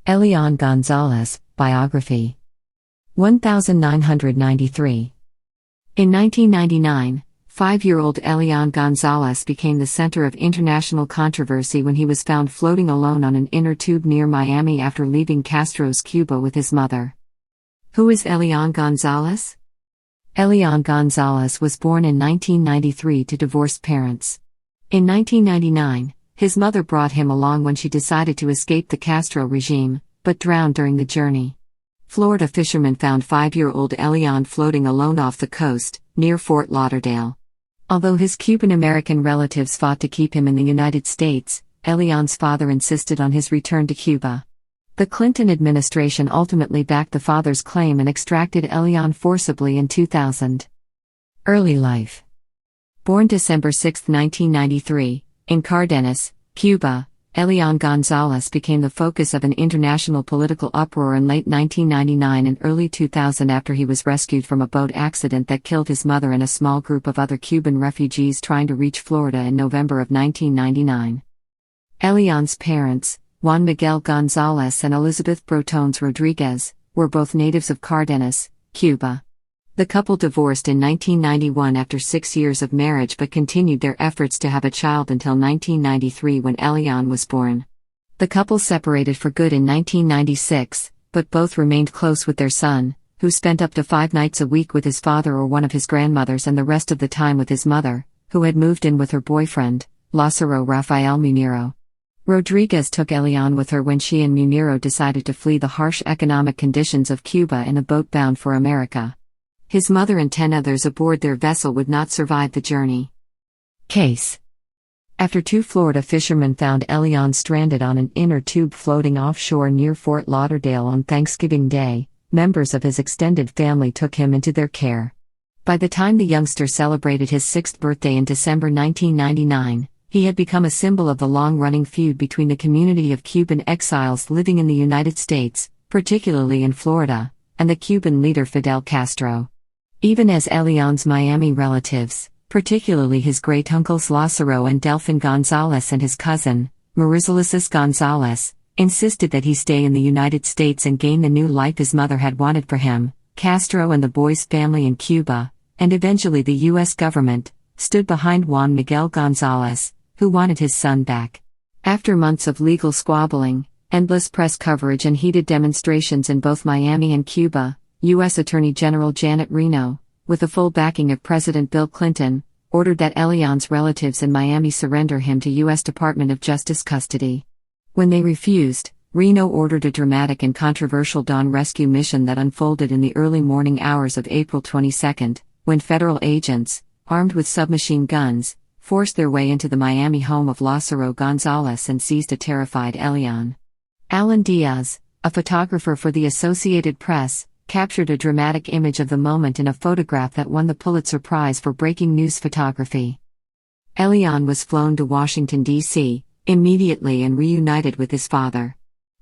Elián González, Biography. 1993. In 1999, 5-year-old Elián González became the center of international controversy when he was found floating alone on an inner tube near Miami after leaving Castro's Cuba with his mother. Who is Elián González? Elián González was born in 1993 to divorced parents. In 1999, his mother brought him along when she decided to escape the Castro regime, but drowned during the journey. Florida fishermen found 5-year-old Elián floating alone off the coast, near Fort Lauderdale. Although his Cuban-American relatives fought to keep him in the United States, Elián's father insisted on his return to Cuba. The Clinton administration ultimately backed the father's claim and extracted Elián forcibly in 2000. Early life. Born December 6, 1993, in Cardenas, Cuba, Elián González became the focus of an international political uproar in late 1999 and early 2000 after he was rescued from a boat accident that killed his mother and a small group of other Cuban refugees trying to reach Florida in November of 1999. Elián's parents, Juan Miguel González and Elizabeth Brotons Rodriguez, were both natives of Cardenas, Cuba. The couple divorced in 1991 after 6 years of marriage but continued their efforts to have a child until 1993 when Elián was born. The couple separated for good in 1996, but both remained close with their son, who spent up to 5 nights a week with his father or one of his grandmothers and the rest of the time with his mother, who had moved in with her boyfriend, Lázaro Rafael Munero. Rodriguez took Elián with her when she and Munero decided to flee the harsh economic conditions of Cuba in a boat bound for America. His mother and 10 others aboard their vessel would not survive the journey. Case. After 2 Florida fishermen found Elián stranded on an inner tube floating offshore near Fort Lauderdale on Thanksgiving Day, members of his extended family took him into their care. By the time the youngster celebrated his 6th birthday in December 1999, he had become a symbol of the long-running feud between the community of Cuban exiles living in the United States, particularly in Florida, and the Cuban leader Fidel Castro. Even as Elián's Miami relatives, particularly his great-uncles Lázaro and Delfin González and his cousin, Marisolices González, insisted that he stay in the United States and gain the new life his mother had wanted for him, Castro and the boy's family in Cuba, and eventually the U.S. government, stood behind Juan Miguel González, who wanted his son back. After months of legal squabbling, endless press coverage and heated demonstrations in both Miami and Cuba, U.S. Attorney General Janet Reno, with the full backing of President Bill Clinton, ordered that Elián's relatives in Miami surrender him to U.S. Department of Justice custody. When they refused, Reno ordered a dramatic and controversial dawn rescue mission that unfolded in the early morning hours of April 22, when federal agents, armed with submachine guns, forced their way into the Miami home of Lázaro González and seized a terrified Elián. Alan Diaz, a photographer for the Associated Press, captured a dramatic image of the moment in a photograph that won the Pulitzer Prize for breaking news photography. Elián was flown to Washington, D.C., immediately and reunited with his father.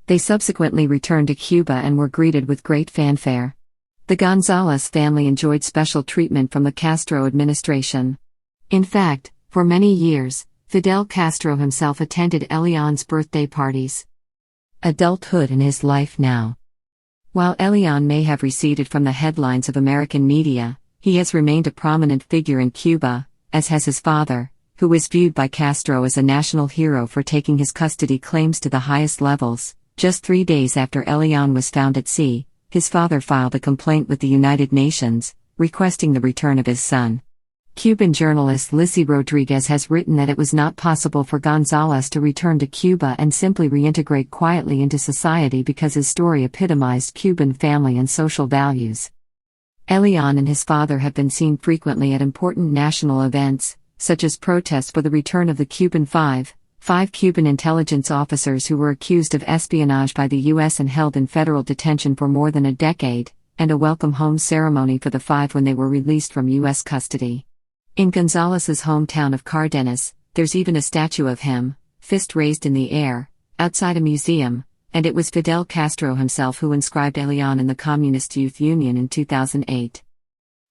They subsequently returned to Cuba and were greeted with great fanfare. The González family enjoyed special treatment from the Castro administration. In fact, for many years, Fidel Castro himself attended Elián's birthday parties. Adulthood in his life now. While Elián may have receded from the headlines of American media, he has remained a prominent figure in Cuba, as has his father, who is viewed by Castro as a national hero for taking his custody claims to the highest levels. Just 3 days after Elián was found at sea, his father filed a complaint with the United Nations, requesting the return of his son. Cuban journalist Lizzie Rodriguez has written that it was not possible for González to return to Cuba and simply reintegrate quietly into society because his story epitomized Cuban family and social values. Elián and his father have been seen frequently at important national events, such as protests for the return of the Cuban Five Cuban intelligence officers who were accused of espionage by the U.S. and held in federal detention for more than a decade, and a welcome home ceremony for the 5 when they were released from U.S. custody. In González's hometown of Cardenas, there's even a statue of him, fist raised in the air, outside a museum, and it was Fidel Castro himself who inscribed Elián in the Communist Youth Union in 2008.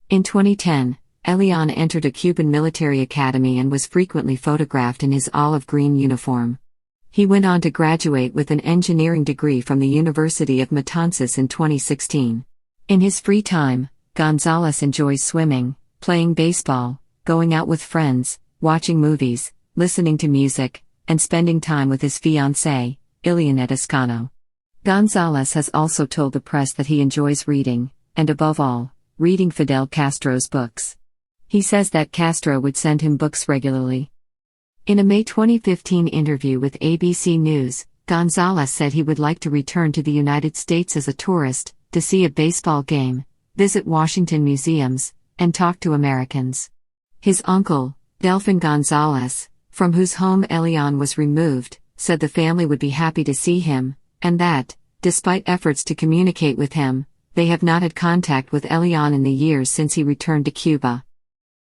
In 2010, Elián entered a Cuban military academy and was frequently photographed in his olive green uniform. He went on to graduate with an engineering degree from the University of Matanzas in 2016. In his free time, González enjoys swimming, playing baseball, going out with friends, watching movies, listening to music, and spending time with his fiancée, Elián González. González has also told the press that he enjoys reading, and above all, reading Fidel Castro's books. He says that Castro would send him books regularly. In a May 2015 interview with ABC News, González said he would like to return to the United States as a tourist, to see a baseball game, visit Washington museums, and talk to Americans. His uncle, Delfin González, from whose home Elián was removed, said the family would be happy to see him, and that, despite efforts to communicate with him, they have not had contact with Elián in the years since he returned to Cuba.